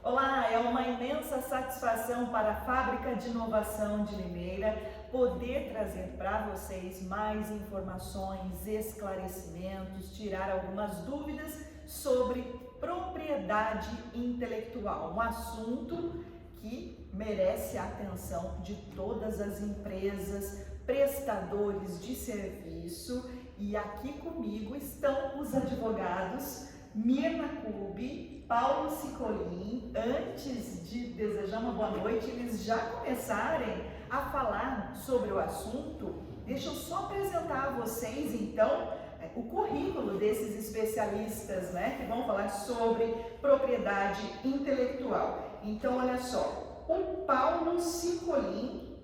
Olá, é uma imensa satisfação para a Fábrica de Inovação de Limeira poder trazer para vocês mais informações, esclarecimentos, tirar algumas dúvidas sobre propriedade intelectual, um assunto que merece a atenção de todas as empresas, prestadores de serviço. E aqui comigo estão os advogados Mirna Kubi, Paulo Cicolin. Antes de desejar uma boa noite, eles já começarem a falar sobre o assunto, deixa eu só apresentar a vocês então o currículo desses especialistas, que vão falar sobre propriedade intelectual. Então, olha só, o Paulo Cicolin,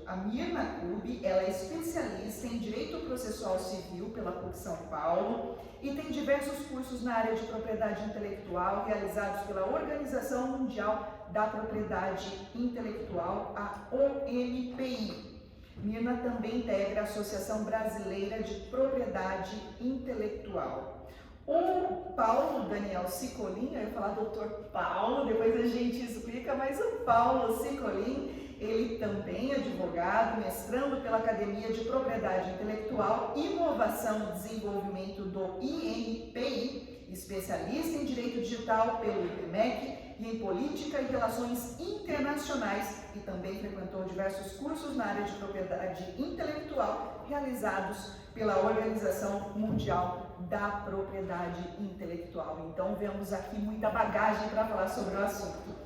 a Mirna Kubi, ela é especialista em Direito Processual Civil pela PUC São Paulo e tem diversos cursos na área de propriedade intelectual realizados pela Organização Mundial da Propriedade Intelectual, a OMPI. Mirna também integra a Associação Brasileira de Propriedade Intelectual. O Paulo Daniel Cicolin, eu ia falar doutor Paulo, depois a gente explica, mas o Paulo Cicolin, ele também é advogado, mestrando pela Academia de Propriedade Intelectual, Inovação e Desenvolvimento do INPI, especialista em Direito Digital pelo IPMEC e em Política e Relações Internacionais, e também frequentou diversos cursos na área de propriedade intelectual realizados pela Organização Mundial da Propriedade Intelectual. Então, vemos aqui muita bagagem para falar sobre o assunto.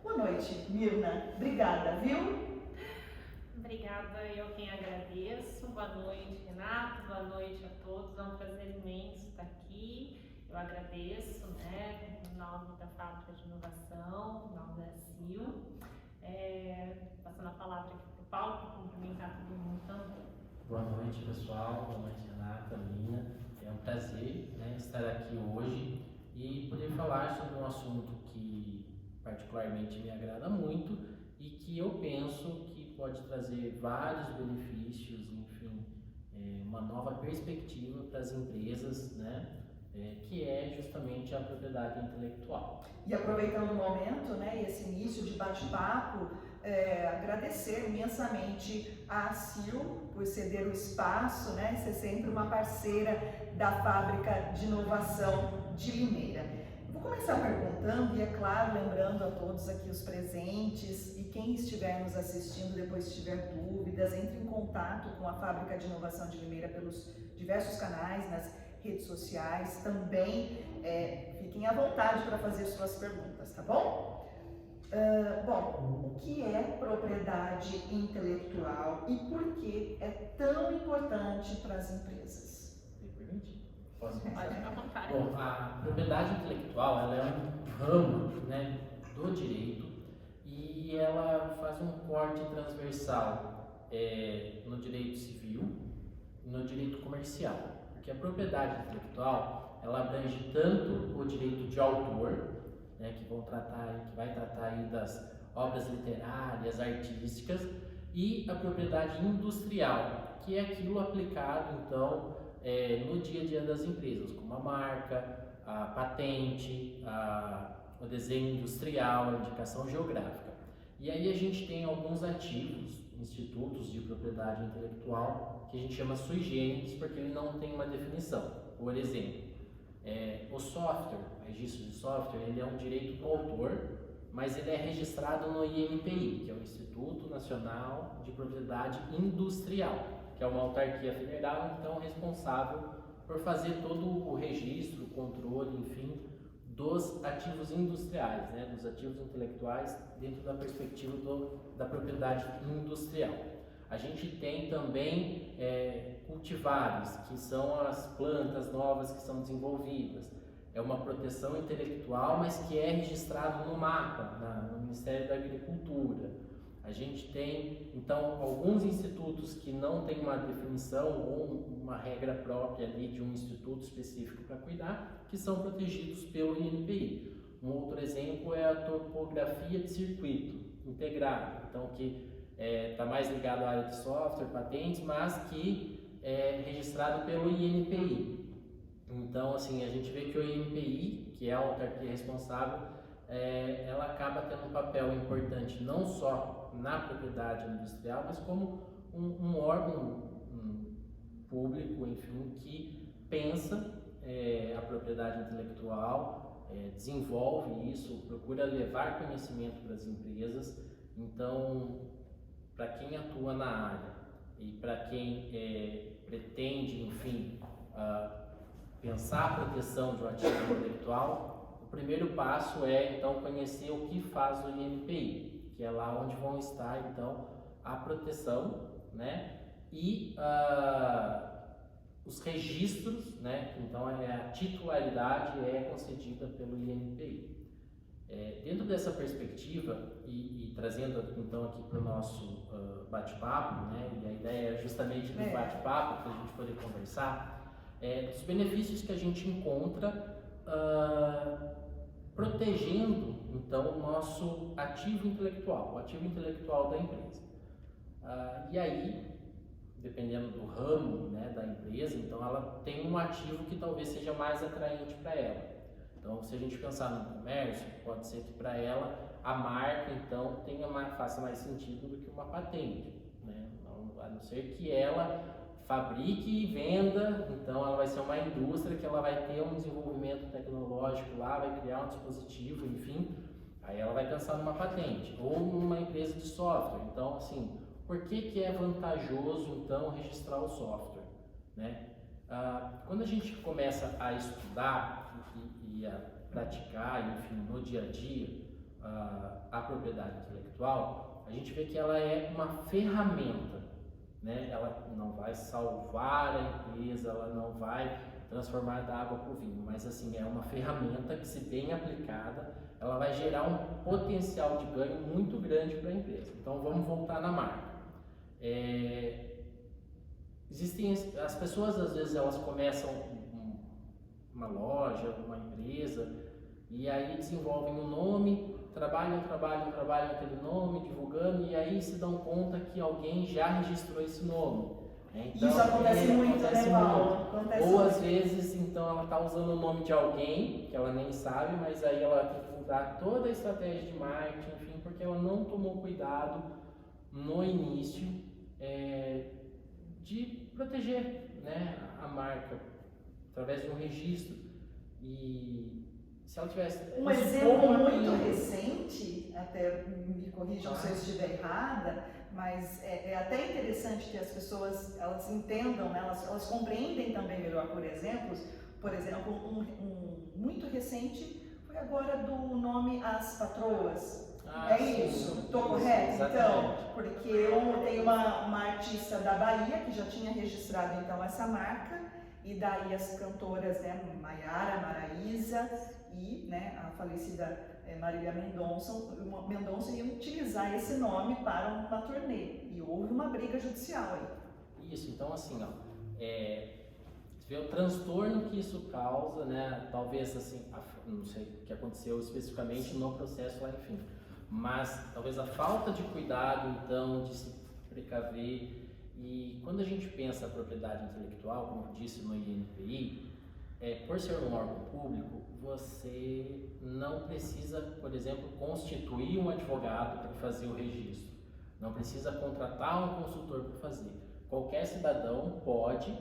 Boa noite, Mirna. Obrigada, viu? Obrigada, eu quem agradeço. Boa noite, Renato. Boa noite a todos. É um prazer imenso estar aqui. Eu agradeço, em nome da Fábrica de Inovação, em nome da CIL. Passando a palavra aqui para o Paulo para cumprimentar todo mundo também. Boa noite, pessoal. Boa noite, Renata, Mirna. É um prazer estar aqui hoje e poder falar sobre um assunto que particularmente me agrada muito e que eu penso que pode trazer vários benefícios, enfim, uma nova perspectiva para as empresas, que é justamente a propriedade intelectual. E aproveitando o momento, esse início de bate-papo, agradecer imensamente a CIL por ceder o espaço, ser sempre uma parceira da Fábrica de Inovação de Limeira. Vou começar perguntando, e é claro, lembrando a todos aqui os presentes e quem estiver nos assistindo depois tiver dúvidas, entre em contato com a Fábrica de Inovação de Limeira pelos diversos canais, nas redes sociais, também fiquem à vontade para fazer suas perguntas, tá bom? O que é propriedade intelectual e por que é tão importante para as empresas? Me permite? Posso Pode começar? ficar à vontade. Bom, a propriedade intelectual ela é um ramo do direito e ela faz um corte transversal no direito civil e no direito comercial. Porque a propriedade intelectual ela abrange tanto o direito de autor, que vai tratar aí das obras literárias, artísticas, e a propriedade industrial, que é aquilo aplicado então no dia a dia das empresas, como a marca, a patente, o desenho industrial, a indicação geográfica. E aí a gente tem alguns ativos, institutos de propriedade intelectual, que a gente chama sui generis, porque ele não tem uma definição. Por exemplo, o software, o registro de software, ele é um direito do autor, mas ele é registrado no INPI, que é o Instituto Nacional de Propriedade Industrial, que é uma autarquia federal, então responsável por fazer todo o registro, o controle, enfim, dos ativos industriais, dos ativos intelectuais dentro da perspectiva da propriedade industrial. A gente tem também cultivares, que são as plantas novas que são desenvolvidas. É uma proteção intelectual, mas que é registrado no MAPA, no Ministério da Agricultura. A gente tem, então, alguns institutos que não têm uma definição ou uma regra própria ali de um instituto específico para cuidar, que são protegidos pelo INPI. Um outro exemplo é a topografia de circuito integrado, então que está mais ligado à área de software, patentes, mas que é registrado pelo INPI. Então, assim, a gente vê que o INPI, que é a autarquia responsável, ela acaba tendo um papel importante não só na propriedade industrial, mas como um órgão público, enfim, que pensa a propriedade intelectual, desenvolve isso, procura levar conhecimento para as empresas. Então, para quem atua na área e para quem pretende, enfim, pensar a proteção de um ativo intelectual, o primeiro passo é, então, conhecer o que faz o INPI, que é lá onde vão estar, então, a proteção, né, e os registros, né, então a titularidade é concedida pelo INPI. Dentro dessa perspectiva e trazendo então aqui para o nosso bate-papo, né, e a ideia é justamente do bate-papo, para a gente poder conversar, os benefícios que a gente encontra protegendo então o nosso ativo intelectual, o ativo intelectual da empresa. E aí, dependendo do ramo, né, da empresa, então ela tem um ativo que talvez seja mais atraente para ela. Então, se a gente pensar no comércio, pode ser que para ela a marca então faça mais sentido do que uma patente, né? A não ser que ela fabrique e venda, então ela vai ser uma indústria que ela vai ter um desenvolvimento tecnológico lá, vai criar um dispositivo, enfim, aí ela vai pensar numa patente, ou numa empresa de software. Então, assim, por que é vantajoso então registrar o software, né? Quando a gente começa a estudar e a praticar, enfim, no dia a dia a propriedade intelectual, a gente vê que ela é uma ferramenta, né? Ela não vai salvar a empresa, ela não vai transformar da água para o vinho, mas assim, é uma ferramenta que, se bem aplicada, ela vai gerar um potencial de ganho muito grande para a empresa. Então vamos voltar na marca. Existem as pessoas, às vezes elas começam uma loja, uma empresa, e aí desenvolvem um nome, trabalham aquele nome, divulgando, e aí se dão conta que alguém já registrou esse nome. Então, isso acontece muito, né, Paulo? Ou às vezes, então, ela está usando o nome de alguém, que ela nem sabe, mas aí ela tem que mudar toda a estratégia de marketing, enfim, porque ela não tomou cuidado no início de proteger, né, a marca através de um registro. E se ela tivesse um exemplo muito recente, até me corrijam se eu estiver errada, mas é até interessante que as pessoas elas entendam, né, elas compreendem também melhor, por exemplo, um muito recente foi agora do nome As Patroas. Isso, estou correto? Então, porque eu tenho uma artista da Bahia que já tinha registrado então essa marca, e daí as cantoras, né, Maiara, Maraísa e, né, a falecida Marília Mendonça iam utilizar esse nome para uma turnê, e houve uma briga judicial aí. Isso, então assim, você vê o transtorno que isso causa, né, talvez assim, não sei o que aconteceu especificamente no processo lá, enfim, mas talvez a falta de cuidado, então, de se precaver. E quando a gente pensa a propriedade intelectual, como eu disse no INPI, por ser um órgão público, você não precisa, por exemplo, constituir um advogado para fazer o registro, não precisa contratar um consultor para fazer. Qualquer cidadão pode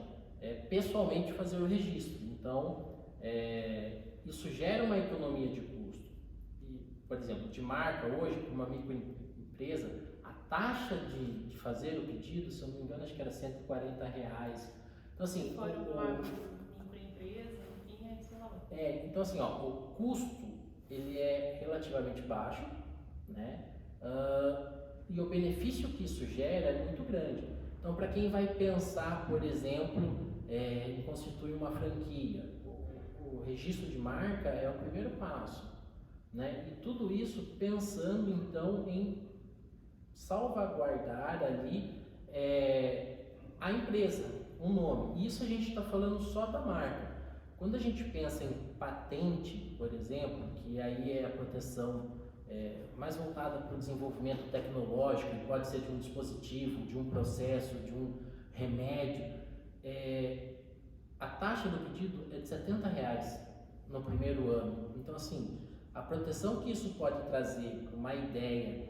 pessoalmente fazer o registro. Então, isso gera uma economia de custo. Por exemplo, de marca hoje, para uma microempresa, a taxa de fazer o pedido, se eu não me engano, acho que era R$140. Então, assim, fora uma microempresa, enfim, é esse valor. Então, assim, o custo ele é relativamente baixo, né? E o benefício que isso gera é muito grande. Então, para quem vai pensar, por exemplo, em constituir uma franquia, o registro de marca é o primeiro passo. Né? E tudo isso pensando então em salvaguardar ali a empresa, um nome. Isso a gente está falando só da marca. Quando a gente pensa em patente, por exemplo, que aí é a proteção mais voltada para o desenvolvimento tecnológico, pode ser de um dispositivo, de um processo, de um remédio, a taxa do pedido é de R$70 no primeiro ano. Então, assim, a a proteção que isso pode trazer para uma ideia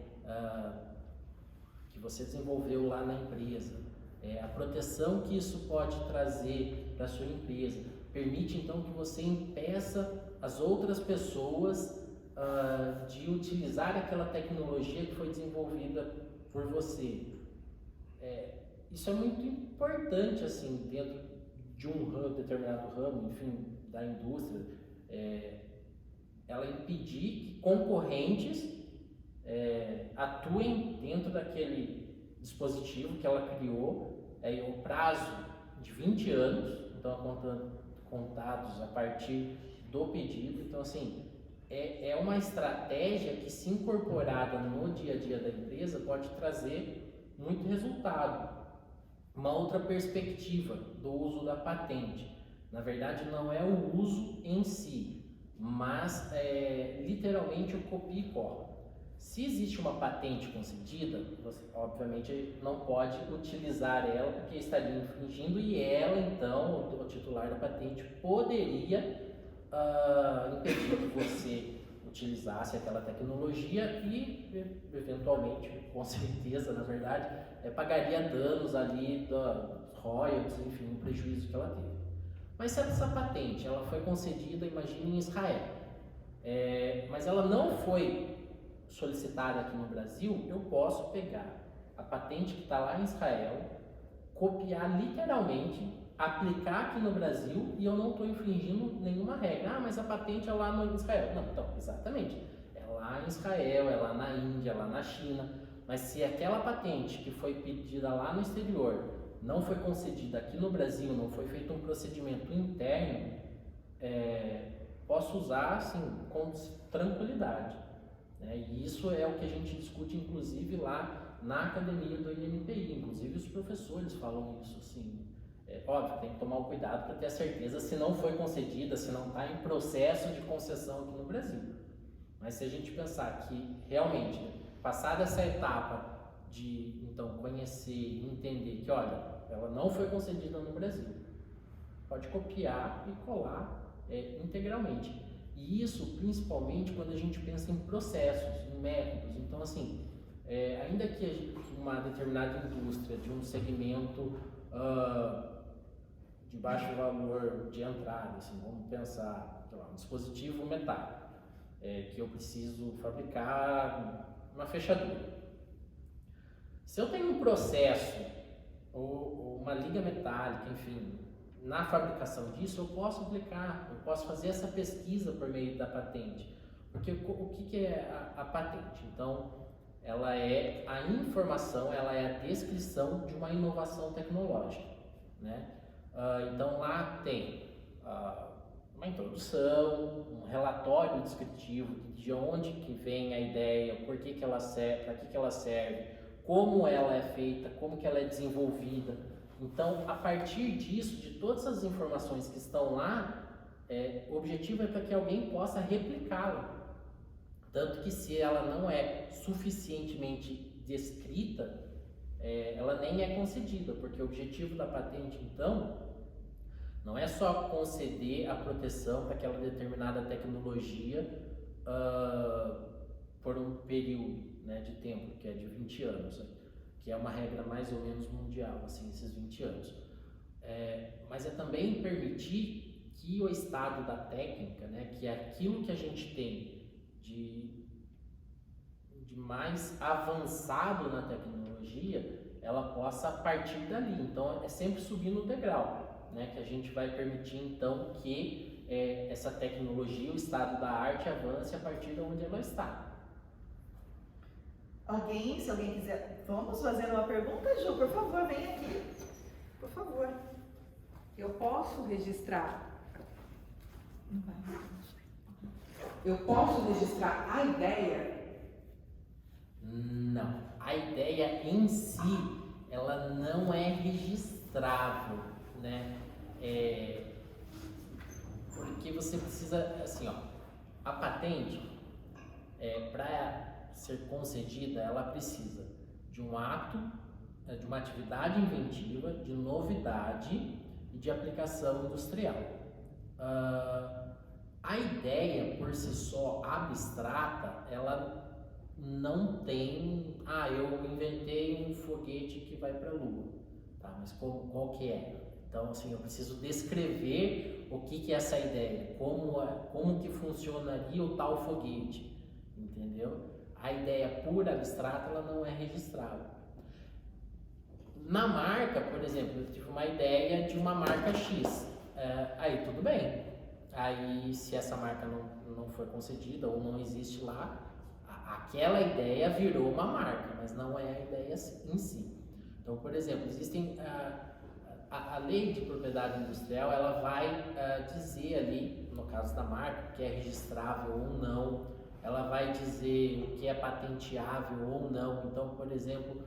que você desenvolveu lá na empresa, a proteção que isso pode trazer para a sua empresa, permite então que você impeça as outras pessoas de utilizar aquela tecnologia que foi desenvolvida por você. Isso é muito importante assim dentro de um determinado ramo, enfim, da indústria, ela impedir que concorrentes atuem dentro daquele dispositivo que ela criou em um prazo de 20 anos, então contados a partir do pedido. Então assim, é uma estratégia que, se incorporada no dia a dia da empresa, pode trazer muito resultado. Uma outra perspectiva do uso da patente, na verdade não é o uso em si, mas literalmente o copia e cola. Se existe uma patente concedida, você obviamente não pode utilizar ela porque estaria infringindo, e ela então, o titular da patente, poderia impedir que você utilizasse aquela tecnologia e, eventualmente, com certeza, na verdade, pagaria danos ali, royalties, enfim, o prejuízo que ela teve. Mas se essa patente ela foi concedida, imagine, em Israel, mas ela não foi solicitada aqui no Brasil, eu posso pegar a patente que está lá em Israel, copiar literalmente, aplicar aqui no Brasil, e eu não estou infringindo nenhuma regra. Mas a patente é lá no Israel. Não, então, exatamente. É lá em Israel, é lá na Índia, é lá na China. Mas se aquela patente que foi pedida lá no exterior não foi concedida aqui no Brasil, não foi feito um procedimento interno, posso usar assim, com tranquilidade. E isso é o que a gente discute, inclusive, lá na academia do INPI. Inclusive, os professores falam isso, assim. Óbvio, tem que tomar o cuidado para ter a certeza se não foi concedida, se não está em processo de concessão aqui no Brasil. Mas se a gente pensar que realmente, passada essa etapa de então conhecer e entender que, olha, ela não foi concedida no Brasil, pode copiar e colar integralmente. E isso principalmente quando a gente pensa em processos, em métodos. Então, assim, ainda que uma determinada indústria de um segmento de baixo valor de entrada, assim, vamos pensar, sei lá, um dispositivo metálico, que eu preciso fabricar uma fechadura. Se eu tenho um processo ou uma liga metálica, enfim, na fabricação disso, eu posso aplicar, eu posso fazer essa pesquisa por meio da patente. Porque o que é a patente? Então, ela é a informação, ela é a descrição de uma inovação tecnológica, né? Então lá tem uma introdução, um relatório descritivo de onde que vem a ideia, por que que ela serve, para que ela serve, como ela é feita, como que ela é desenvolvida. Então, a partir disso, de todas as informações que estão lá, o objetivo é para que alguém possa replicá-la. Tanto que, se ela não é suficientemente descrita, ela nem é concedida, porque o objetivo da patente, então, não é só conceder a proteção para aquela determinada tecnologia por um período, né, de tempo, que é de 20 anos, que é uma regra mais ou menos mundial, assim, esses 20 anos. Mas é também permitir que o estado da técnica, né, que é aquilo que a gente tem de mais avançado na tecnologia, ela possa partir dali. Então, é sempre subir no degrau, né, que a gente vai permitir, então, que essa tecnologia, o estado da arte, avance a partir de onde ela está. Se alguém quiser, vamos fazer uma pergunta, Ju, por favor, vem aqui, por favor. Eu posso registrar? Eu posso registrar a ideia? Não, a ideia em si, ela não é registrável, né? Porque você precisa, assim, ó, a patente, para ser concedida, ela precisa de um ato, de uma atividade inventiva, de novidade e de aplicação industrial. A ideia por si só abstrata, ela não tem, eu inventei um foguete que vai para a Lua, tá? Mas qual que é? Então, assim, eu preciso descrever o que é essa ideia, como que funcionaria o tal foguete, entendeu? A ideia pura abstrata, ela não é registrada. Na marca, por exemplo, eu tive uma ideia de uma marca X, aí tudo bem. Aí, se essa marca não foi concedida ou não existe lá, aquela ideia virou uma marca, mas não é a ideia em si. Então, por exemplo, existem a lei de propriedade industrial, ela vai dizer ali, no caso da marca, o que é registrável ou não, ela vai dizer o que é patenteável ou não. Então, por exemplo,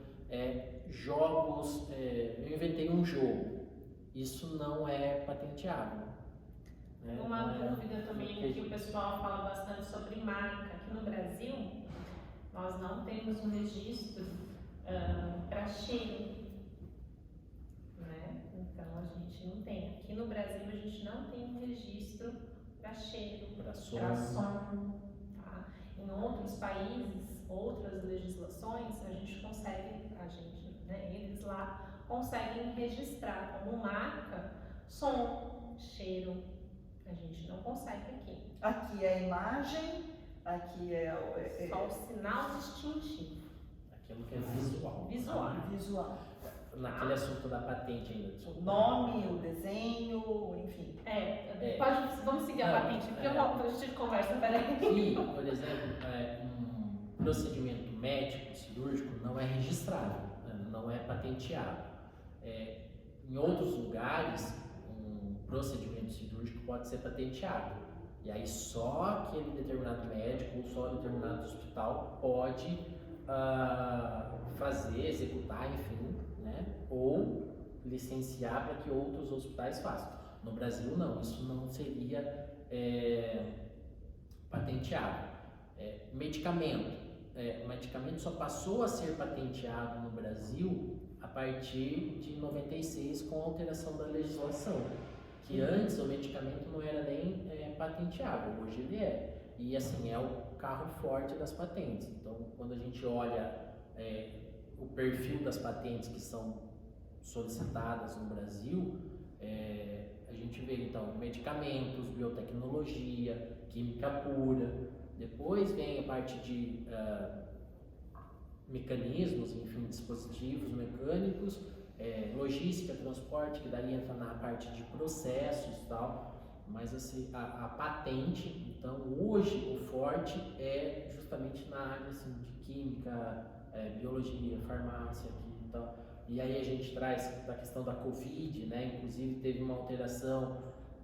jogos, eu inventei um jogo, isso não é patenteável. Uma dúvida também que o pessoal fala bastante sobre marca. Aqui no Brasil, nós não temos um registro para cheiro, né? Então a gente não tem. Aqui no Brasil a gente não tem um registro para cheiro, para som. Tá? Em outros países, outras legislações, a gente consegue, eles lá conseguem registrar como marca som, cheiro. A gente não consegue aqui. Aqui é a imagem, aqui é só o sinal distintivo. Aquilo que é visual. Visual. Naquele assunto da patente ainda. O nome, o desenho, enfim. Vamos seguir a patente aqui, a gente conversa, peraí. Aqui, por exemplo, um procedimento médico, cirúrgico, não é registrado, não é patenteado. Em outros lugares, procedimento cirúrgico pode ser patenteado, e aí só aquele determinado médico ou só determinado hospital pode fazer, executar, enfim, né? Ou licenciar para que outros hospitais façam. No Brasil não, isso não seria patenteado. Medicamento só passou a ser patenteado no Brasil a partir de 96 com a alteração da legislação. Que antes o medicamento não era nem patenteável, hoje ele é. E assim, é o carro forte das patentes. Então, quando a gente olha o perfil das patentes que são solicitadas no Brasil, a gente vê então medicamentos, biotecnologia, química pura. Depois vem a parte de mecanismos, enfim, dispositivos mecânicos, logística, transporte, que daí entra na parte de processos e tal, mas assim, a patente, então hoje o forte é justamente na área assim, de química, biologia, farmácia aqui e tal. E aí a gente traz da questão da Covid, né? Inclusive teve uma alteração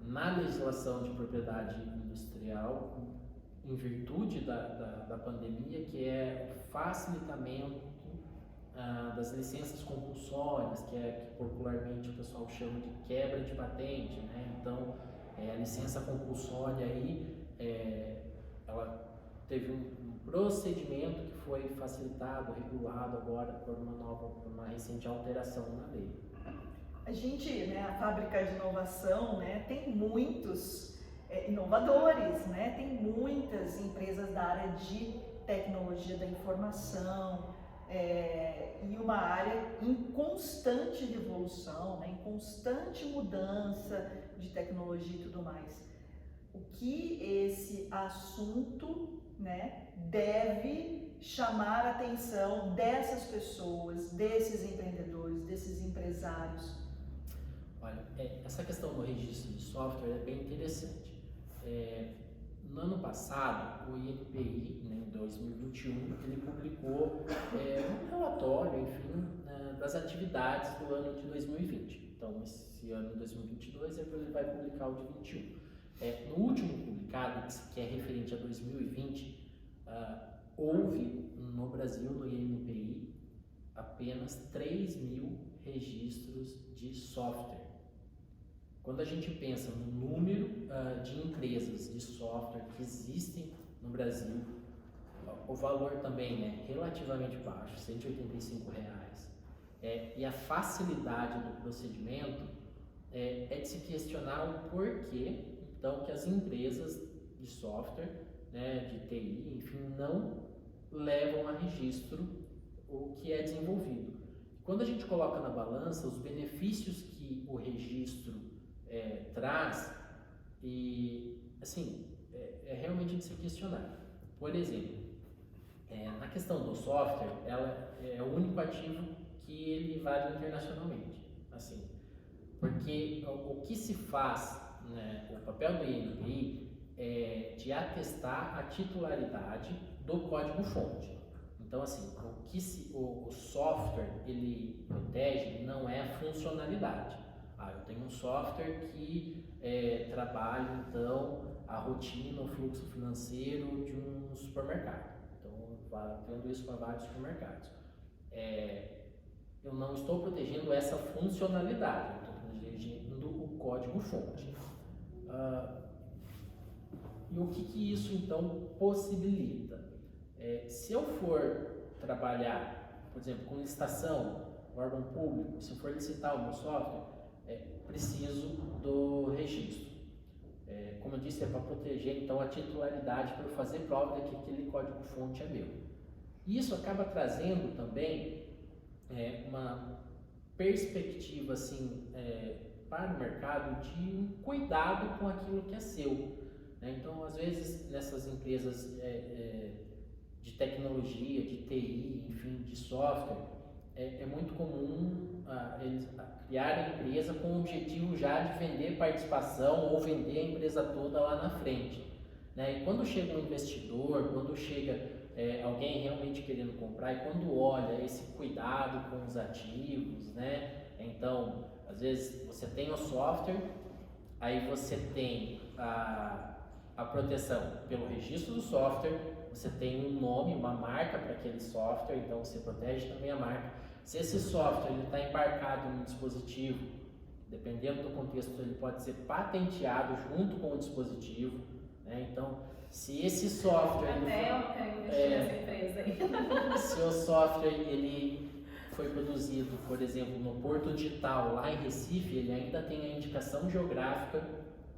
na legislação de propriedade industrial em virtude da pandemia, que é o facilitamento das licenças compulsórias, que popularmente o pessoal chama de quebra de patente, né? Então, a licença compulsória aí, ela teve um procedimento que foi facilitado, regulado agora por uma recente alteração na lei. A gente, a fábrica de inovação, tem muitos inovadores, tem muitas empresas da área de tecnologia da informação, e uma área em constante evolução, em constante mudança de tecnologia e tudo mais. O que esse assunto, deve chamar a atenção dessas pessoas, desses empreendedores, desses empresários? Olha, essa questão do registro de software é bem interessante. No ano passado, o INPI, em 2021, ele publicou um relatório, enfim, das atividades do ano de 2020. Então, esse ano de 2022, ele vai publicar o de 2021. No último publicado, que é referente a 2020, houve no Brasil, no INPI, apenas 3.000 registros de software. Quando a gente pensa no número de empresas de software que existem no Brasil, o valor também é relativamente baixo, R$ 185. E a facilidade do procedimento é de se questionar o porquê, então, que as empresas de software, né, de TI, enfim, não levam a registro o que é desenvolvido. Quando a gente coloca na balança os benefícios que o registro traz, e assim, é realmente de se questionar. Por exemplo, na questão do software, ela é o único ativo que ele vale internacionalmente, assim, porque o que se faz, né, o papel do INPI é de atestar a titularidade do código-fonte. Então, assim, o software ele protege não é a funcionalidade. Eu tenho um software que trabalha, então, a rotina, o fluxo financeiro de um supermercado. Então, tendo isso para vários supermercados. Eu não estou protegendo essa funcionalidade, eu estou protegendo o código-fonte. E o que isso, então, possibilita? Se eu for trabalhar, por exemplo, com licitação, órgão público, se eu for licitar o meu software, preciso do registro. Como eu disse, é para proteger, então, a titularidade, para eu fazer prova de que aquele código-fonte é meu. E isso acaba trazendo também uma perspectiva, assim, para o mercado de um cuidado com aquilo que é seu. Né? Então, às vezes, nessas empresas de tecnologia, de TI, enfim, de software, é muito comum eles criarem empresa com o objetivo já de vender participação ou vender a empresa toda lá na frente. Né? E quando chega um investidor, quando chega alguém realmente querendo comprar, e quando olha esse cuidado com os ativos, né? Então, às vezes você tem o software, aí você tem a proteção pelo registro do software, você tem um nome, uma marca para aquele software, então você protege também a marca. Se esse software está embarcado no dispositivo, dependendo do contexto, ele pode ser patenteado junto com o dispositivo, né? Então, se esse software... Até eu quero investir nessa empresa aí. Se o software ele foi produzido, por exemplo, no Porto Digital, lá em Recife, ele ainda tem a indicação geográfica,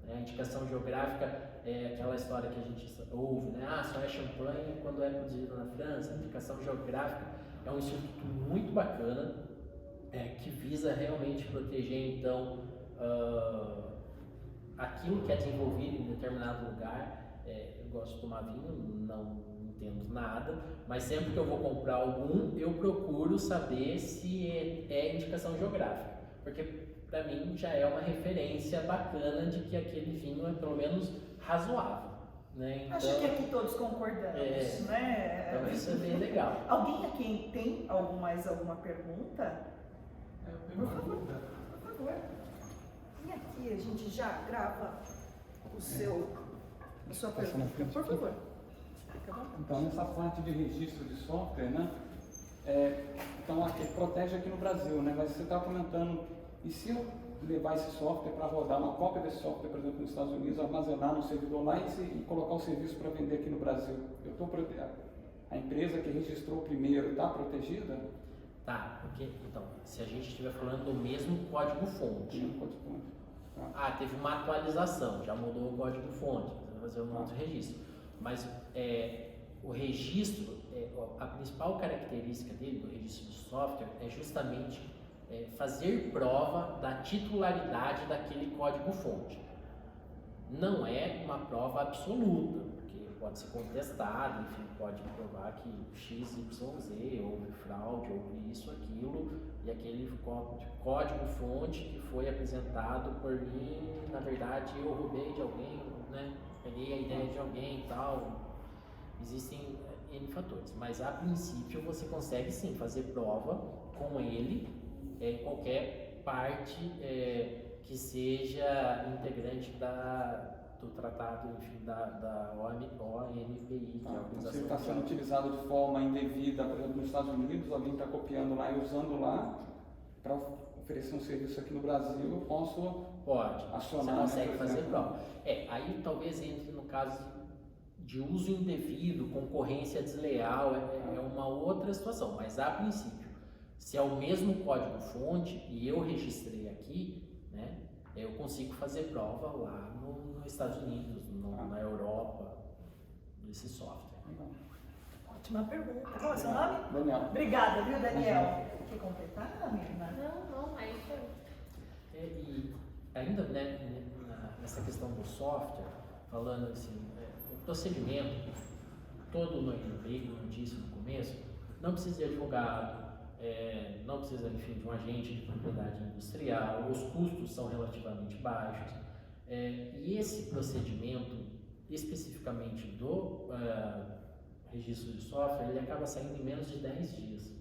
né? A indicação geográfica é aquela história que a gente ouve, né? Só é champanhe quando é produzido na França. A indicação geográfica é um instituto muito bacana, que visa realmente proteger, então, aquilo que é desenvolvido em determinado lugar. Eu gosto de tomar vinho, não entendo nada, mas sempre que eu vou comprar algum, eu procuro saber se é indicação geográfica, porque para mim já é uma referência bacana de que aquele vinho é pelo menos razoável. Né? Então, acho que aqui todos concordamos, né? Então isso é bem legal. Alguém aqui tem mais alguma pergunta? Por favor, por favor. E aqui a gente já grava a sua pergunta, por favor. Então, nessa parte de registro de software, né? Então, protege aqui no Brasil, né? Mas você está comentando, e se eu levar esse software para rodar, uma cópia desse software, por exemplo, nos Estados Unidos, armazenar no servidor lá e colocar o serviço para vender aqui no Brasil, a empresa que registrou primeiro está protegida? Tá, porque, então, se a gente estiver falando do mesmo código-fonte, teve uma atualização, já mudou o código-fonte, vai fazer um outro registro, mas o registro, a principal característica dele, do registro de software, é justamente fazer prova da titularidade daquele código-fonte. Não é uma prova absoluta, porque pode ser contestado, enfim, pode provar que XYZ houve fraude, houve isso, aquilo, e aquele código-fonte que foi apresentado por mim, na verdade eu roubei de alguém, né? Peguei a ideia de alguém e tal. Existem N fatores, mas a princípio você consegue sim fazer prova com ele em qualquer parte que seja integrante do tratado, enfim, da ONPI, que é a Organização. Se está sendo utilizado de forma indevida, por exemplo, nos Estados Unidos, alguém está copiando lá e usando lá para oferecer um serviço aqui no Brasil, eu posso acionar. Você consegue fazer prova. Aí talvez entre no caso de uso indevido, concorrência desleal, é uma outra situação, mas a princípio, se é o mesmo código-fonte e eu registrei aqui, né, eu consigo fazer prova lá nos Estados Unidos, na Europa, desse software. Legal. Ótima pergunta. Qual é o seu nome? Daniel. Obrigada, viu, Daniel? Quer completar, Mirna? Não, é isso aí. E ainda, né, nessa questão do software, falando assim, o procedimento, todo no veículo, como disse no começo, não precisa de advogado, não precisa, enfim, de um agente de propriedade industrial, os custos são relativamente baixos, e esse procedimento, especificamente do registro de software, ele acaba saindo em menos de 10 dias.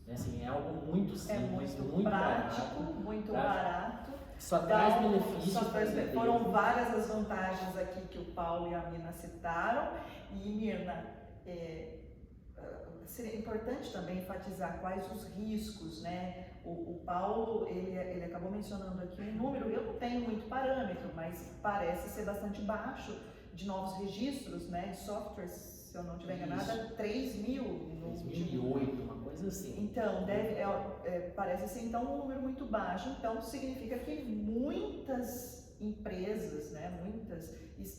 Assim, é algo muito simples, muito prático, barato, muito tá? barato. Só traz benefícios para a Foram várias as vantagens aqui que o Paulo e a Mirna citaram. E Mirna, seria importante também enfatizar quais os riscos, né? O Paulo, ele acabou mencionando aqui um número, eu não tenho muito parâmetro, mas parece ser bastante baixo, de novos registros, né, de softwares, se eu não estiver enganada, 3.000 no 2008, uma coisa assim. Então, parece ser então um número muito baixo, então significa que muitas empresas, né, muitas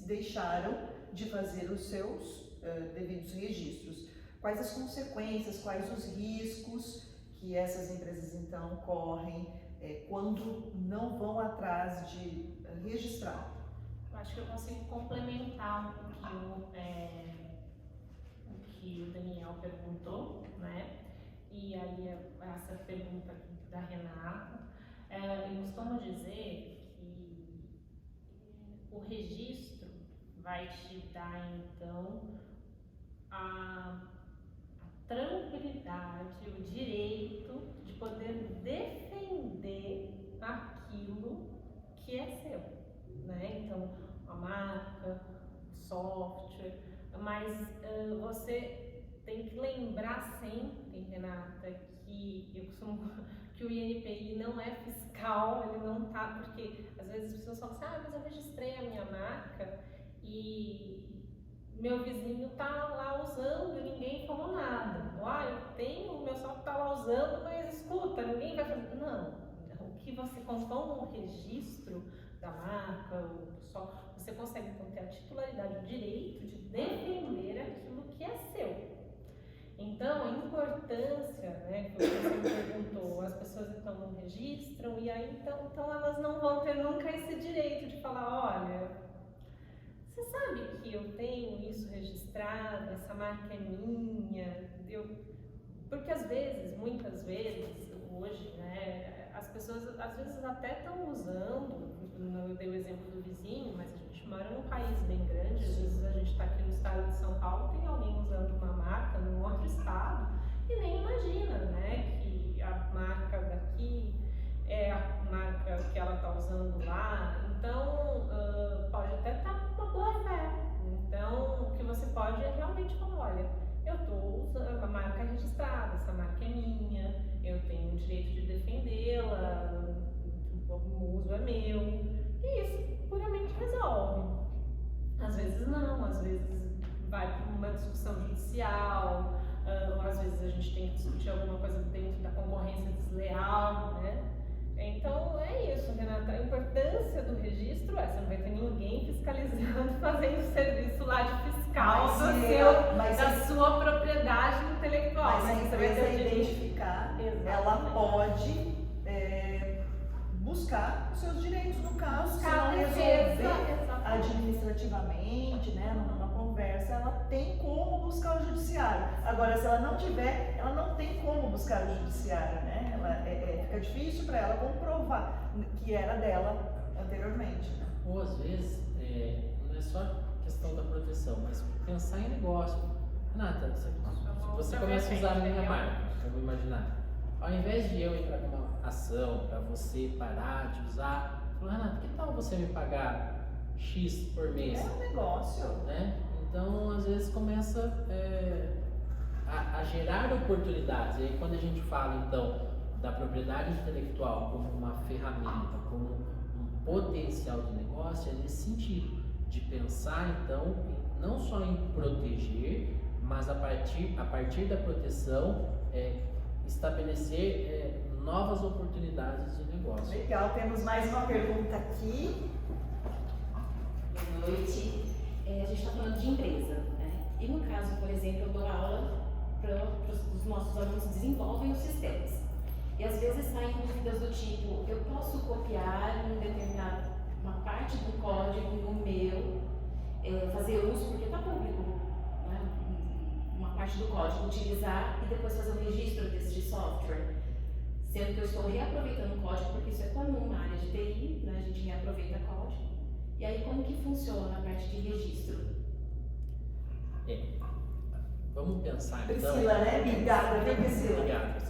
deixaram de fazer os seus devidos registros. Quais as consequências, quais os riscos que essas empresas então correm quando não vão atrás de registrar? Eu acho que eu consigo complementar um pouquinho o que o Daniel perguntou, né? E aí essa pergunta da Renata, eu costumo dizer que o registro vai te dar então a tranquilidade, o direito de poder defender aquilo que é seu, né? Então, a marca, o software, mas você tem que lembrar sempre, Renata, que eu costumo que o INPI não é fiscal, ele não tá, porque às vezes as pessoas falam assim, mas eu registrei a minha marca e meu vizinho tá lá usando e ninguém falou nada. Eu tenho, o meu software tá lá usando, mas escuta, ninguém vai fazer. Não, o que você conforme o registro da marca, você consegue então ter a titularidade, o direito de defender aquilo que é seu. Então, a importância, né, que você me perguntou, as pessoas então não registram e aí então elas não vão ter nunca esse direito de falar, olha, você sabe que eu tenho isso registrado, essa marca é minha, porque às vezes, muitas vezes, hoje, né, as pessoas às vezes até estão usando, eu dei o exemplo do vizinho, mas a gente mora num país bem grande, às vezes a gente está aqui no estado de São Paulo, tem alguém usando uma marca num outro estado e nem imagina, né, que a marca daqui é a marca que ela está usando lá, então pode até estar com uma boa fé. Então o que você pode é realmente falar, olha, eu estou usando a marca registrada, essa marca é minha, eu tenho o direito de defendê-la, o uso é meu, e isso puramente resolve. Às vezes não, às vezes vai para uma discussão judicial, ou às vezes a gente tem que discutir alguma coisa dentro da concorrência desleal, né? Então é isso, Renata, a importância do registro você não vai ter ninguém fiscalizando, fazendo serviço lá de fiscal da sua propriedade intelectual. Mas a empresa identificar, ela pode buscar os seus direitos no caso, se não resolver administrativamente, né, numa conversa, ela tem como buscar o judiciário. Agora, se ela não tiver, ela não tem como buscar o judiciário, né? Fica difícil para ela comprovar que era dela anteriormente. Né? Ou às vezes, não é só questão da proteção, mas pensar em negócio. Renata, se você começa a usar a minha marca, vamos imaginar, ao invés de eu entrar com uma ação para você parar de usar, falar, Renata, que tal você me pagar X por mês? É um negócio. Né? Então, às vezes começa a gerar oportunidades. E aí, quando a gente fala, então, da propriedade intelectual como uma ferramenta, como um potencial de negócio, é nesse sentido, de pensar, então, não só em proteger, mas a partir da proteção, estabelecer novas oportunidades de negócio. Legal, temos mais uma pergunta aqui. Boa noite. a gente está falando de empresa, né? E no caso, por exemplo, eu dou aula para os nossos alunos que desenvolvem os sistemas. E às vezes saem dúvidas do tipo, eu posso copiar uma parte do código no meu, fazer uso, porque está público, né? Uma parte do código, utilizar e depois fazer o registro desse software. Sendo que eu estou reaproveitando o código, porque isso é comum na área de TI, né? A gente reaproveita código. E aí, como que funciona a parte de registro? Vamos pensar Priscila, então. né? Obrigada, viu, Priscila? Obrigado.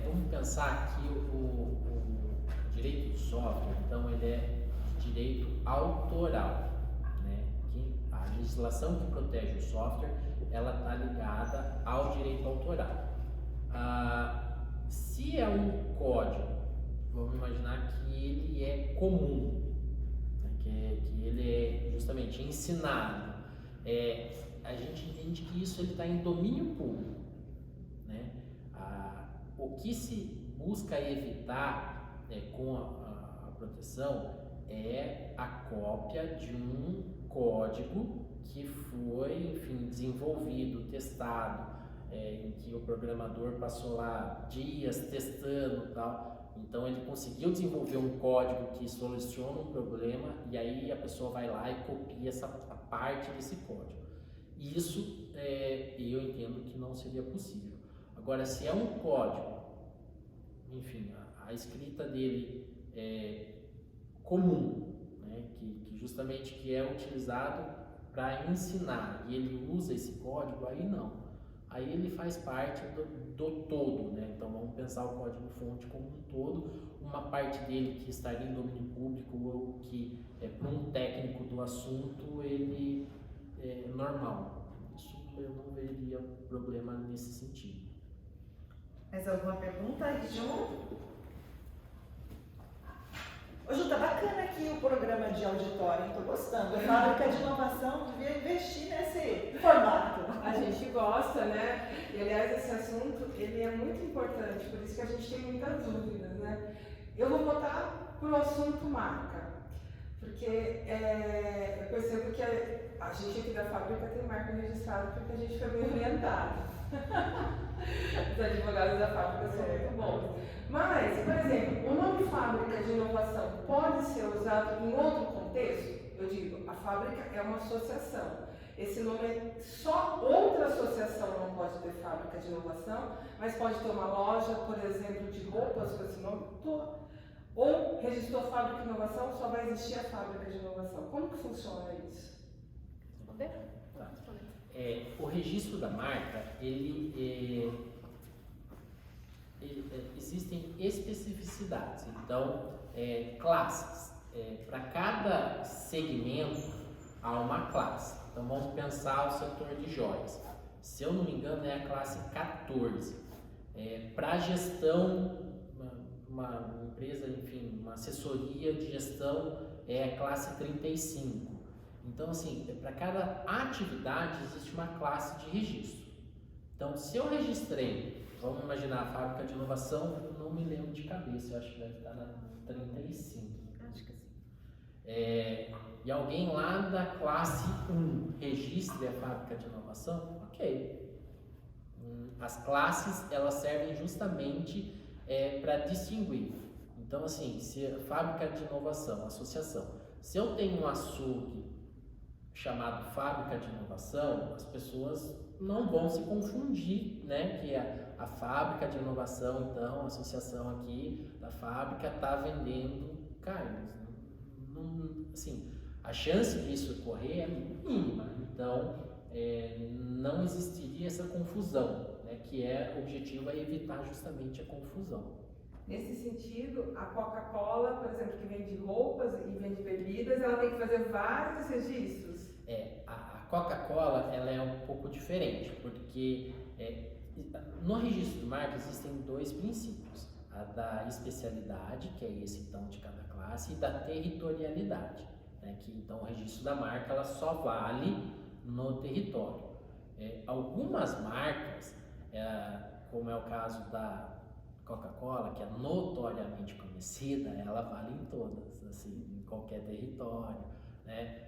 Vamos pensar que o direito do software, então, ele é direito autoral, né? A legislação que protege o software, ela está ligada ao direito autoral. Se é um código, vamos imaginar que ele é comum, né? que ele é justamente ensinado. A gente entende que isso está em domínio público, né? O que se busca evitar com a proteção é a cópia de um código que foi, enfim, desenvolvido, testado, em que o programador passou lá dias testando e tal. Então ele conseguiu desenvolver um código que soluciona um problema e aí a pessoa vai lá e copia a parte desse código. Isso eu entendo que não seria possível. Agora, se é um código, enfim, a escrita dele é comum, né, que justamente que é utilizado para ensinar e ele usa esse código, aí não. Aí ele faz parte do todo, né? Então vamos pensar o código-fonte como um todo, uma parte dele que estaria em domínio público ou que para um técnico do assunto ele é normal. Isso eu não veria problema nesse sentido. Mais alguma pergunta, Ju? Ô Ju, tá bacana aqui o programa de auditório, hein? Tô gostando. A Fábrica de Inovação devia investir nesse formato. A gente gosta, né? E aliás, esse assunto, ele é muito importante, por isso que a gente tem muitas dúvidas, né? Eu vou botar pro assunto marca, porque eu percebo que a gente aqui da fábrica tem marca registrada porque a gente foi bem orientado. Os advogados da fábrica são muito bons. Mas, por exemplo, o nome Fábrica de Inovação pode ser usado em outro contexto? Eu digo, a fábrica é uma associação. Esse nome só outra associação não pode ter Fábrica de Inovação, mas pode ter uma loja, por exemplo, de roupas com esse nome. Ou registrou Fábrica de Inovação, só vai existir a Fábrica de Inovação. Como que funciona isso? O registro da marca, existem especificidades, então, classes. Para cada segmento há uma classe. Então vamos pensar o setor de joias. Se eu não me engano, é a classe 14. Para gestão, uma empresa, enfim, uma assessoria de gestão é a classe 35. Então, assim, para cada atividade existe uma classe de registro. Então, se eu registrei, vamos imaginar a fábrica de inovação, eu não me lembro de cabeça, eu acho que deve estar na 35. Acho que sim. E alguém lá da classe 1 registre a fábrica de inovação, ok. As classes, elas servem justamente para distinguir. Então, assim, se a fábrica de inovação, associação, se eu tenho um açougue chamado fábrica de inovação, as pessoas não vão se confundir, né, que a fábrica de inovação, então, a associação aqui da fábrica está vendendo carnes. Assim, a chance disso ocorrer é mínima, então não existiria essa confusão, né, que o objetivo é evitar justamente a confusão. Nesse sentido, a Coca-Cola, por exemplo, que vende roupas e vende bebidas, ela tem que fazer vários registros. A Coca-Cola, ela é um pouco diferente, porque no registro de marca existem dois princípios: a da especialidade, que é esse então de cada classe, e da territorialidade, né, que então o registro da marca ela só vale no território. Algumas marcas, como é o caso da Coca-Cola, que é notoriamente conhecida, ela vale em todas, assim, em qualquer território, né?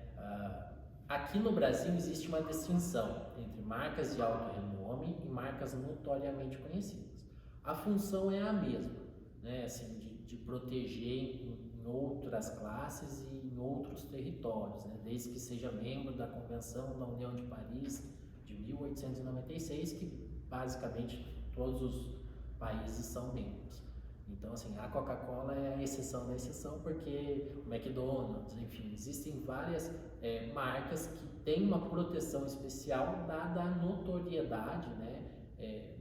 aqui no Brasil existe uma distinção entre marcas de alto renome e marcas notoriamente conhecidas. A função é a mesma, né? Assim, de proteger em outras classes e em outros territórios, né? Desde que seja membro da Convenção da União de Paris de 1896, que basicamente todos os países são membros. Então, assim, a Coca-Cola é a exceção da exceção, porque o McDonald's, enfim, existem várias marcas que têm uma proteção especial dada a notoriedade, né,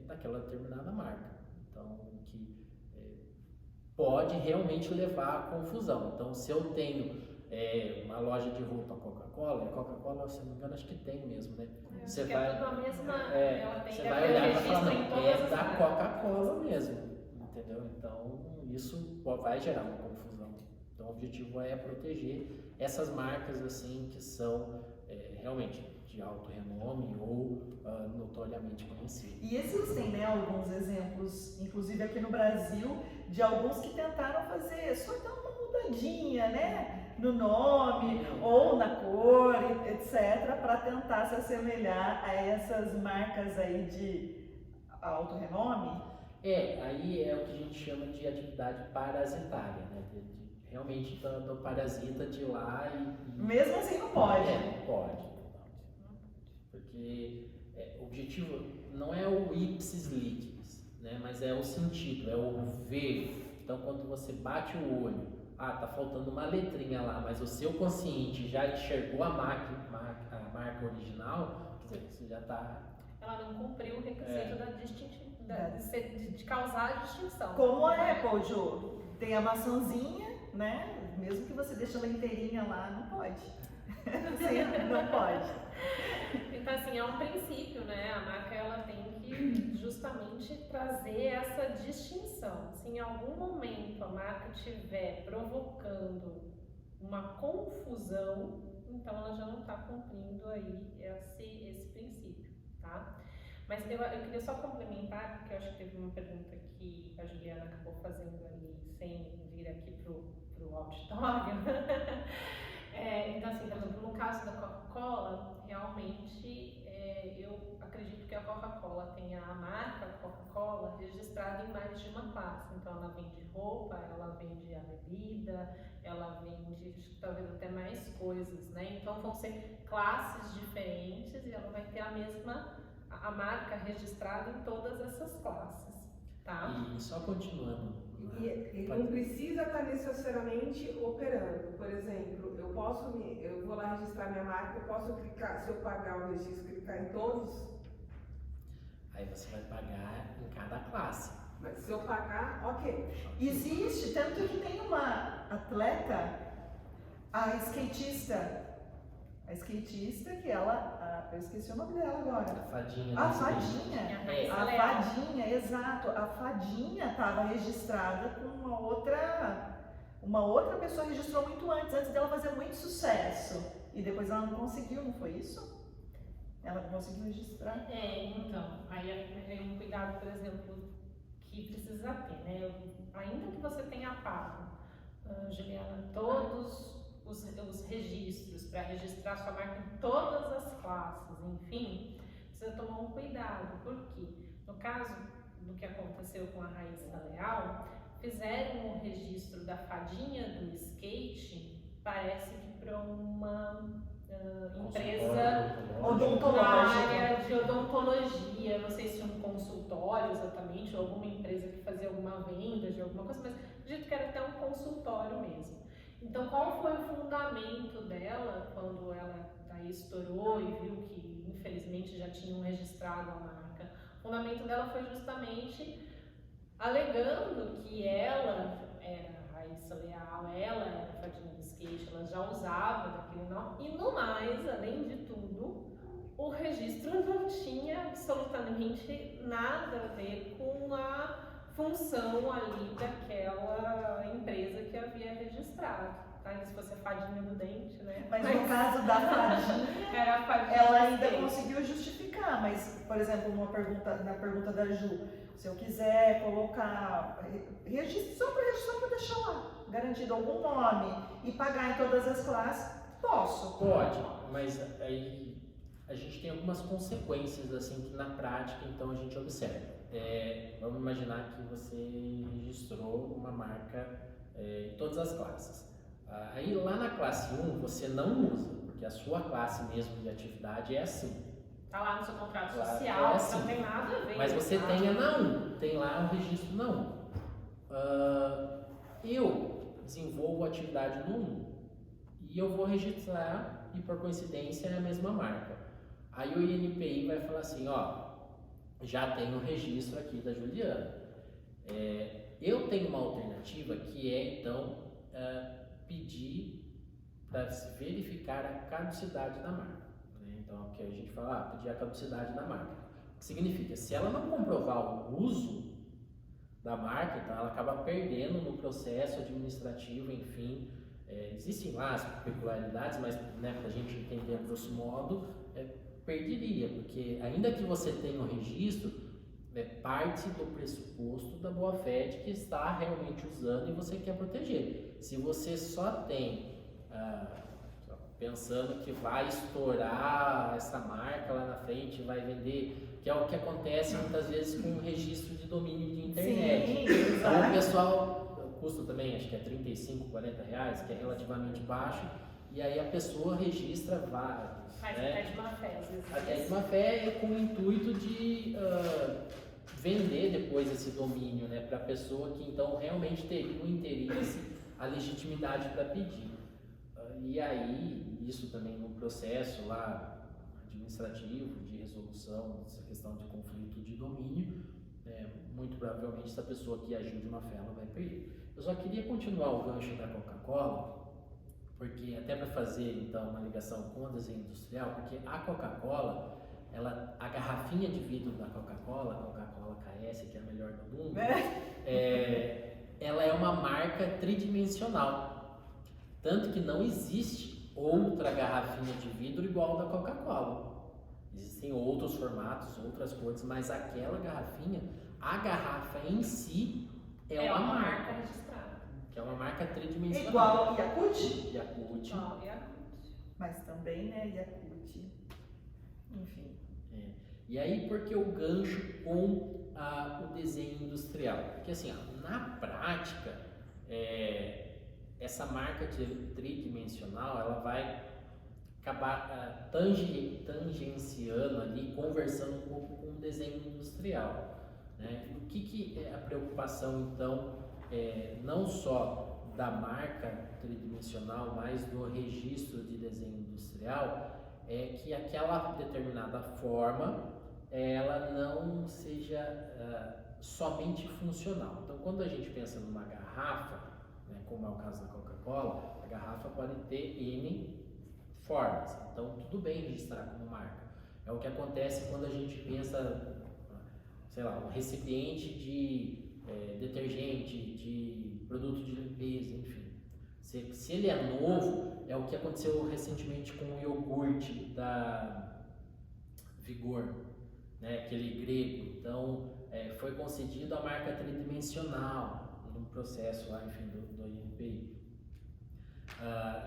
daquela determinada marca. Então, que pode realmente levar à confusão. Então, se eu tenho uma loja de roupa Coca-Cola, se não me engano, acho que tem mesmo, né? Você vai, é tudo a mesma, ela tem você que vai haver olhar e registro falar, em não, todas é as da marcas. Coca-Cola mesmo, entendeu? Então, isso vai gerar uma confusão. Então, o objetivo é proteger essas marcas, assim, que são realmente de alto renome ou notoriamente conhecidas. E existem, né, alguns exemplos, inclusive aqui no Brasil, de alguns que tentaram fazer só dar uma mudadinha, né, no nome ou na cor, etc, para tentar se assemelhar a essas marcas aí de alto renome. Aí é o que a gente chama de atividade parasitária, né? Realmente do parasita de ir lá e... Mesmo assim não pode. Não pode. Porque o objetivo não é o ipsis litis, né? Mas é o sentido, é o ver. Então, quando você bate o olho, tá faltando uma letrinha lá, mas o seu consciente já enxergou a marca original, quer dizer, você já está... Ela não cumpriu o requisito da distinção, de causar a distinção. Como a Apple, Jô, tem a maçãzinha, né? Mesmo que você deixe ela inteirinha lá, não pode. Sim, não pode. Então, assim, é um princípio, né? A marca, ela tem que justamente trazer essa distinção. Se em algum momento a marca estiver provocando uma confusão, então ela já não está cumprindo aí esse princípio, tá? Mas eu queria só complementar, porque eu acho que teve uma pergunta que a Juliana acabou fazendo ali, sem vir aqui pro auditório. Então, assim, por exemplo, no caso da Coca-Cola, realmente eu acredito que a Coca-Cola tenha a marca Coca-Cola registrada em mais de uma classe. Então, ela vende roupa, ela vende a bebida, ela vende talvez até mais coisas, né? Então, vão ser classes diferentes e ela vai ter a marca registrada em todas essas classes, tá? E só continuando. E não precisa estar necessariamente operando. Por exemplo, eu vou lá registrar minha marca, eu posso clicar, se eu pagar o registro, clicar em todos? Aí você vai pagar em cada classe. Mas se eu pagar, ok. Existe, tanto que tem uma atleta, a skatista que ela, eu esqueci o nome dela agora. A fadinha. A fadinha, Raíssa a Leal. fadinha, exato. A fadinha estava registrada com uma outra pessoa registrou muito antes dela fazer muito sucesso. E depois ela não conseguiu, não foi isso? Ela não conseguiu registrar. Então, aí é um cuidado, por exemplo, que precisa ter, né? Ainda que você tenha pago, Juliana, todos os registros para registrar sua marca em todas as classes, enfim, precisa tomar um cuidado, porque no caso do que aconteceu com a Raíssa Leal, fizeram o registro da fadinha do skate, parece que para uma empresa na área de odontologia, não sei se um consultório exatamente, ou alguma empresa que fazia alguma venda de alguma coisa, mas acredito que era até um consultório mesmo. Então, qual foi o fundamento dela quando ela daí estourou e viu que, infelizmente, já tinham registrado a marca? O fundamento dela foi justamente alegando que ela era Raíssa Leal, ela era a fadinha do skate, ela já usava daquele nome. E, no mais, além de tudo, o registro não tinha absolutamente nada a ver com a função ali daquela empresa que havia registrado, tá? E se fosse a fadinha do dente, né? Mas no caso da fadinha, era a fadinha ela do ainda dente. conseguiu justificar, mas, por exemplo, na pergunta da Ju, se eu quiser colocar registro, só para deixar lá, garantido algum nome e pagar em todas as classes, Posso. Pode, mas aí a gente tem algumas consequências assim que na prática então a gente observa. Vamos imaginar que você registrou uma marca em todas as classes. Aí lá na classe 1 você não usa, porque a sua classe mesmo de atividade é assim. Tá lá no seu contrato Claro, social, é assim. não tem nada a ver. Mas você tem a na 1, tem lá o registro na 1. Eu desenvolvo a atividade no 1 e eu vou registrar e por coincidência é a mesma marca. Aí o INPI vai falar assim, ó, já tem o registro aqui da Juliana. Eu tenho uma alternativa que é então pedir para se verificar a caducidade da marca. Né? Então, o que a gente fala, pedir a caducidade da marca. O que significa, se ela não comprovar o uso da marca, então ela acaba perdendo no processo administrativo, enfim. Existem lá as peculiaridades, mas né, para a gente entender a grosso modo, perderia, porque ainda que você tenha o registro, parte do pressuposto da boa-fé de que está realmente usando e você quer proteger. Se você só tem, pensando que vai estourar essa marca lá na frente, vai vender, que é o que acontece muitas vezes com o registro de domínio de internet. Sim, Então o pessoal, custa também, acho que é R$35, R$40, que é relativamente baixo, e aí a pessoa registra vários. Faz né? até de má fé, às vezes. Até de má fé com o intuito de vender depois esse domínio, né, para a pessoa que então realmente teria o interesse, a legitimidade para pedir. E aí, isso também no processo lá administrativo de resolução dessa questão de conflito de domínio, muito provavelmente essa pessoa que agiu de má fé ela vai perder. Eu só queria continuar o gancho da Coca-Cola, porque até para fazer então uma ligação com o desenho industrial, porque a Coca-Cola, a garrafinha de vidro da Coca-Cola, a Coca-Cola KS, que é a melhor do mundo, ela é uma marca tridimensional. Tanto que não existe outra garrafinha de vidro igual da Coca-Cola. Existem outros formatos, outras cores, mas aquela garrafinha, a garrafa em si é uma marca registrada. Que é uma marca tridimensional. Igual Yakult, Yakult. mas também, né, Yakult, enfim. E aí, por que o gancho com o desenho industrial? Porque assim, na prática, essa marca tridimensional, ela vai acabar tangenciando ali, conversando um pouco com o desenho industrial. Né? O que é a preocupação, então, não só da marca tridimensional, mas do registro de desenho industrial, é que aquela determinada forma ela não seja somente funcional. Então, quando a gente pensa numa garrafa, né, como é o caso da Coca-Cola, a garrafa pode ter N formas. Então, tudo bem registrar como marca. É o que acontece quando a gente pensa, sei lá, um recipiente de detergente, de produto de limpeza, enfim. Se ele é novo, é o que aconteceu recentemente com o iogurte da Vigor, né, aquele grego. Então, foi concedido a marca tridimensional no processo lá, enfim, do INPI.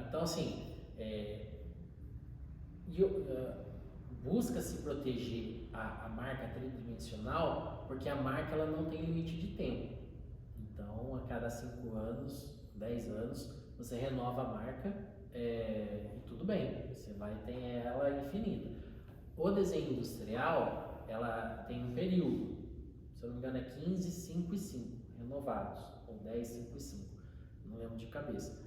Então, assim, busca-se proteger a marca tridimensional porque a marca ela não tem limite de tempo. Então, a cada 5 anos, 10 anos, você renova a marca e tudo bem, você vai ter ela infinita. O desenho industrial, ela tem um período, se eu não me engano é 15, 5 e 5 renovados, ou 10, 5 e 5, não lembro de cabeça.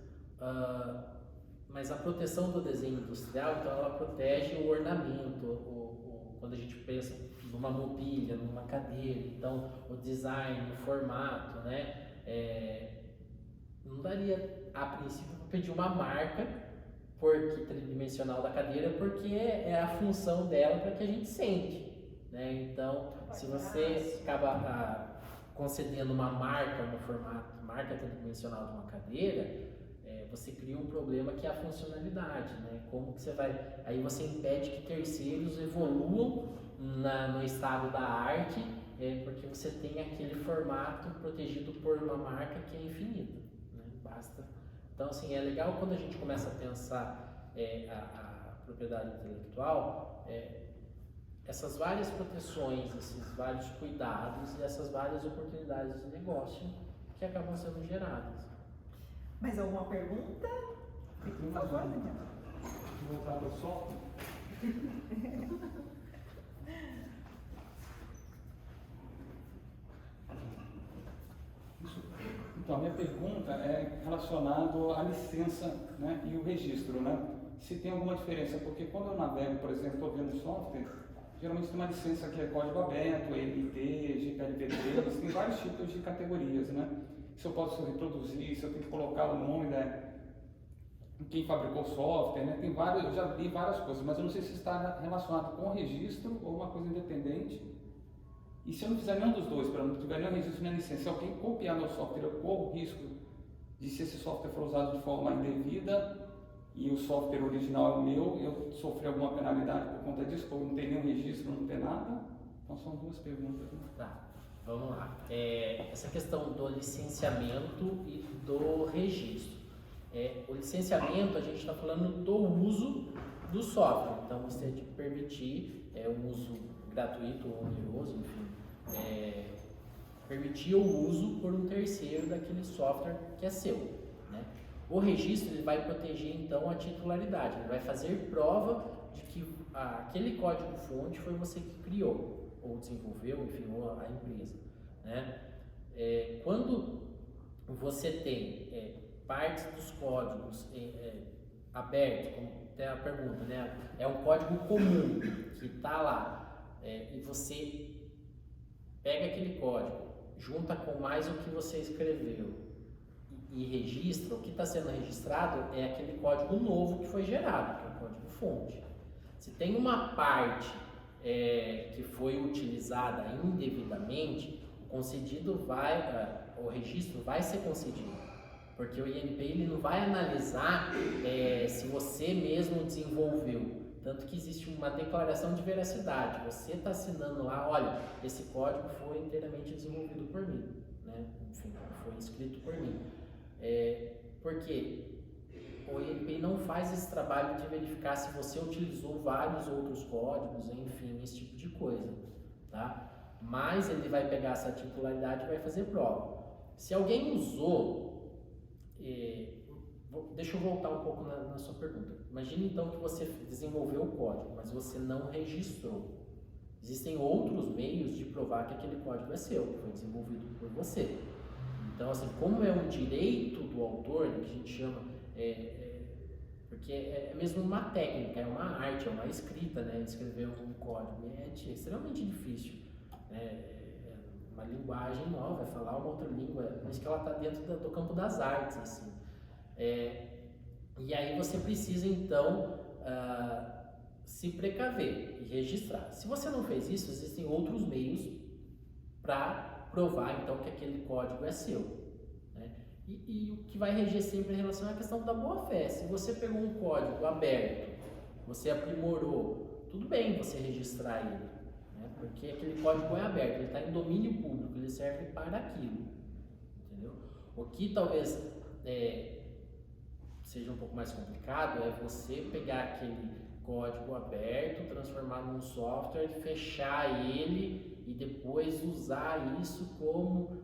Mas a proteção do desenho industrial, então ela protege o ornamento, quando a gente pensa numa mobília, numa cadeira, então o design, o formato, né? Não daria a princípio para pedir uma marca tridimensional da cadeira, porque é a função dela para que a gente sente, né? Então, se você acaba concedendo uma marca no formato, marca tridimensional de uma cadeira, você cria um problema que é a funcionalidade, né? Como que você vai... Aí você impede que terceiros evoluam no estado da arte, porque você tem aquele formato protegido por uma marca que é infinita, né? Basta. Então, assim, é legal quando a gente começa a pensar a propriedade intelectual, essas várias proteções, esses vários cuidados e essas várias oportunidades de negócio que acabam sendo geradas. Mais alguma pergunta? Por favor, Daniel. Voltar para o software. Então, a minha pergunta é relacionada à licença, né, e o registro, né? Se tem alguma diferença, porque quando eu navego, por exemplo, estou vendo software, geralmente tem uma licença que é código aberto, ENT, GPLv3, tem vários tipos de categorias, né? Se eu posso reproduzir, se eu tenho que colocar o nome, né, quem fabricou o software, né? Tem vários, eu já vi várias coisas, mas eu não sei se está relacionado com o registro ou uma coisa independente. E se eu não fizer nenhum dos dois, para não tiver nenhum registro nem licença, se alguém copiar meu software, eu corro o risco de, se esse software for usado de forma indevida e o software original é o meu, eu sofrer alguma penalidade por conta disso, porque não tem nenhum registro, não tem nada? Então são duas perguntas. Né? Tá, vamos lá. Essa questão do licenciamento e do registro. O licenciamento, a gente está falando do uso do software, então você tem que permitir um uso gratuito ou oneroso, enfim, permitir o uso por um terceiro daquele software que é seu, né? O registro ele vai proteger então a titularidade, ele vai fazer prova de que aquele código-fonte foi você que criou, ou desenvolveu, enfim, ou a empresa, né? Quando você tem partes dos códigos abertos, como tem a pergunta, né? É um código comum que está lá, e você pega aquele código, junta com mais o que você escreveu e registra, o que está sendo registrado é aquele código novo que foi gerado, que é o código fonte. Se tem uma parte que foi utilizada indevidamente, o registro vai ser concedido, porque o INPI ele não vai analisar se você mesmo desenvolveu. Tanto que existe uma declaração de veracidade. Você está assinando lá, olha, esse código foi inteiramente desenvolvido por mim, né? Enfim, foi escrito por mim. Porque o INPI não faz esse trabalho de verificar se você utilizou vários outros códigos, enfim, esse tipo de coisa, tá? Mas ele vai pegar essa titularidade e vai fazer prova. Se alguém usou... Deixa eu voltar um pouco na sua pergunta. Imagine então que você desenvolveu o código, mas você não registrou. Existem outros meios de provar que aquele código é seu, que foi desenvolvido por você. Então, assim, como é um direito do autor, né, que a gente chama, porque é mesmo uma técnica, é uma arte, é uma escrita, né, escrever um código. É extremamente difícil. Uma linguagem nova, falar uma outra língua, por isso que ela está dentro do campo das artes, assim. E aí você precisa então se precaver e registrar. Se você não fez isso, existem outros meios para provar então que aquele código é seu, né? E o que vai reger sempre em relação à questão da boa-fé. Se você pegou um código aberto, você aprimorou, tudo bem você registrar ele, né? Porque aquele código é aberto, ele está em domínio público, ele serve para aquilo, entendeu? O que talvez seja um pouco mais complicado é você pegar aquele código aberto, transformar num software, fechar ele e depois usar isso como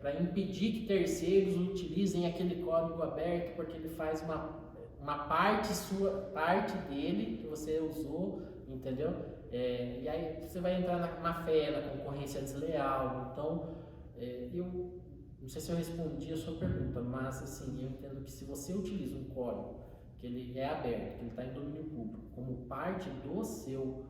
para impedir que terceiros utilizem aquele código aberto, porque ele faz uma parte dele que você usou, entendeu? E aí você vai entrar na fé, na concorrência desleal. Então, eu não sei se eu respondi a sua pergunta, mas assim, eu entendo que se você utiliza um código que ele é aberto, que ele está em domínio público, como parte do seu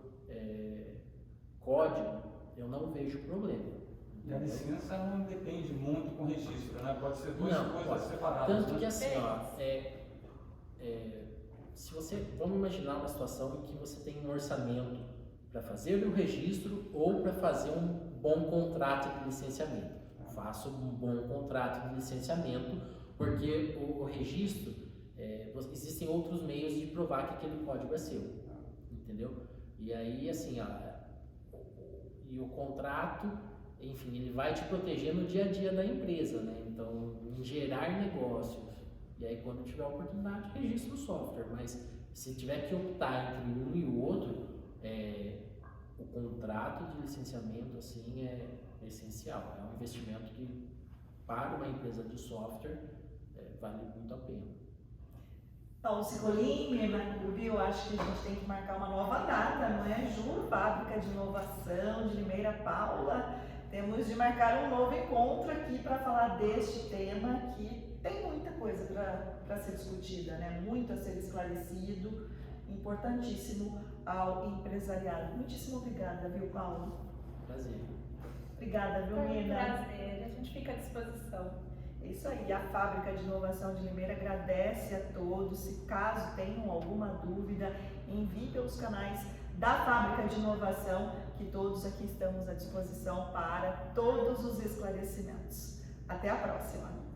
código, eu não vejo problema. E a licença não depende muito com o registro, né? Pode ser duas coisas pode. separadas. Tanto né? que assim, se você, vamos imaginar uma situação em que você tem um orçamento para fazer o registro ou para fazer um bom contrato de licenciamento. Faça um bom contrato de licenciamento, porque o registro, existem outros meios de provar que aquele código é seu, entendeu? E aí, assim, e o contrato, enfim, ele vai te proteger no dia a dia da empresa, né? Então, em gerar negócios, E aí, quando tiver a oportunidade, registra o software. Mas se tiver que optar entre um e o outro, o contrato de licenciamento assim é essencial. É um investimento que, para uma empresa de software, vale muito a pena. Paulo Cicolin, Mercúrio, eu acho que a gente tem que marcar uma nova data, não é? Ju, Fábrica de Inovação de Limeira. Paula, temos de marcar um novo encontro aqui para falar deste tema que tem muita coisa para ser discutida, né? Muito a ser esclarecido, importantíssimo ao empresariado. Muitíssimo obrigada, viu, Paulo? Prazer. Obrigada, viu, Foi um Nina? prazer, a gente fica à disposição. É isso aí, a Fábrica de Inovação de Limeira agradece a todos. Se caso tenham alguma dúvida, envie pelos canais da Fábrica de Inovação, que todos aqui estamos à disposição para todos os esclarecimentos. Até a próxima!